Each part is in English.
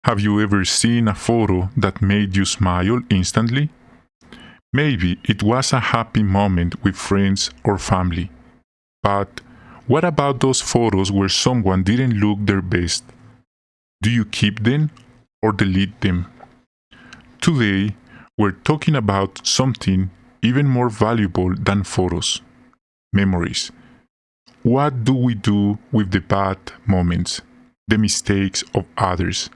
Have you ever seen a photo that made you smile instantly? Maybe it was a happy moment with friends or family. But what about those photos where someone didn't look their best? Do you keep them or delete them? Today, we're talking about something even more valuable than photos: memories. What do we do with the bad moments, the mistakes of others?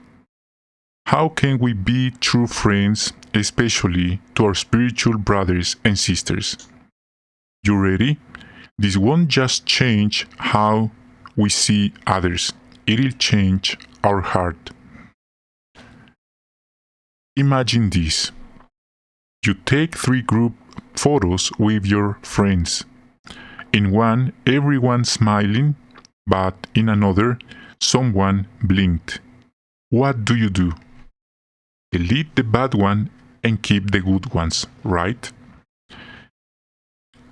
How can we be true friends, especially to our spiritual brothers and sisters? You ready? This won't just change how we see others, it'll change our heart. Imagine this. You take 3 group photos with your friends. In one, everyone smiling, but in another, someone blinked. What do? Delete the bad one and keep the good ones, right?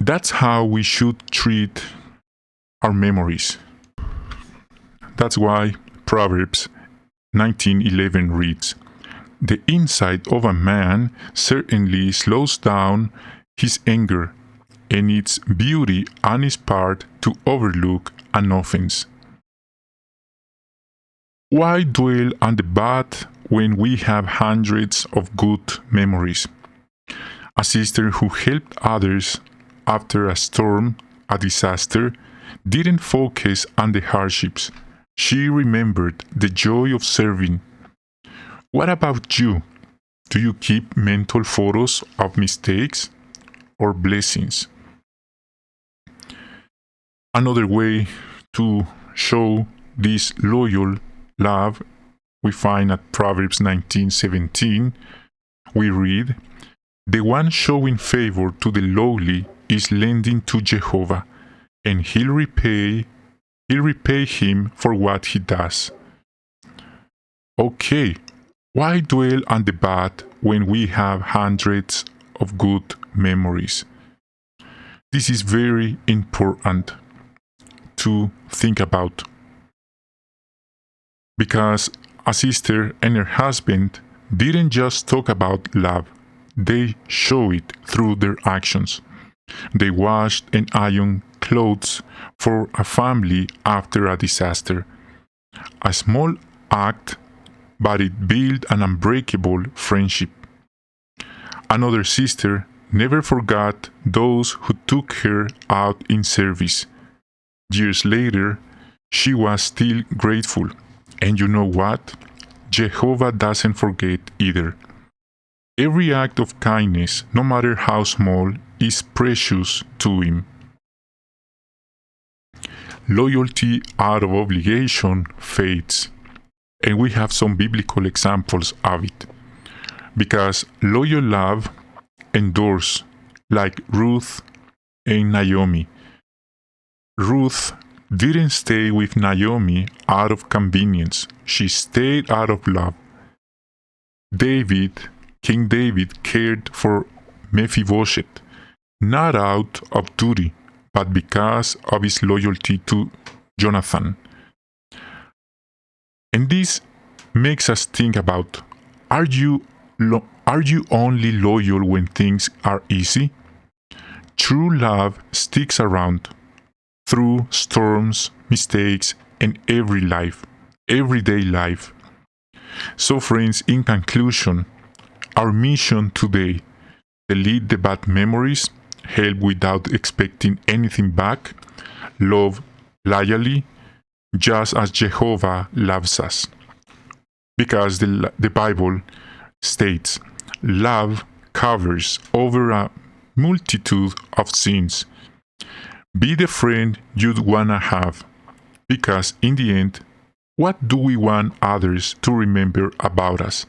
That's how we should treat our memories. That's why Proverbs 19:11 reads, "The insight of a man certainly slows down his anger, and its beauty on his part to overlook an offense." Why dwell on the bad when we have hundreds of good memories? A sister who helped others after a storm, a disaster, didn't focus on the hardships. She remembered the joy of serving. What about you? Do you keep mental photos of mistakes or blessings? Another way to show this loyal love we find at Proverbs 19:17. We read, "The one showing favor to the lowly is lending to Jehovah, and he'll repay him for what he does." Okay, why dwell on the bad when we have hundreds of good memories? This is very important to think about, because a sister and her husband didn't just talk about love, they show it through their actions. They washed and ironed clothes for a family after a disaster. A small act, but it built an unbreakable friendship. Another sister never forgot those who took her out in service. Years later, she was still grateful. And you know what? Jehovah doesn't forget either. Every act of kindness, no matter how small, is precious to him. Loyalty out of obligation fades, and we have some biblical examples of it. Because loyal love endures, like Ruth and Naomi. Ruth didn't stay with Naomi out of convenience. She stayed out of love. King David cared for Mephibosheth, not out of duty, but because of his loyalty to Jonathan. And this makes us think about, are you only loyal when things are easy? True love sticks around through storms, mistakes, and everyday life. So friends, in conclusion, our mission today: delete the bad memories, help without expecting anything back, love loyally, just as Jehovah loves us. Because the Bible states, love covers over a multitude of sins. Be the friend you'd wanna have, because in the end, what do we want others to remember about us?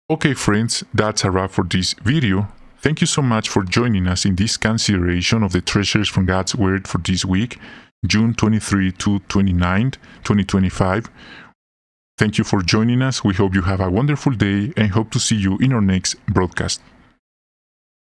Okay friends, that's a wrap for this video. Thank you so much for joining us in this consideration of the treasures from God's Word for this week, June 23 to 29, 2025. Thank you for joining us. We hope you have a wonderful day and hope to see you in our next broadcast.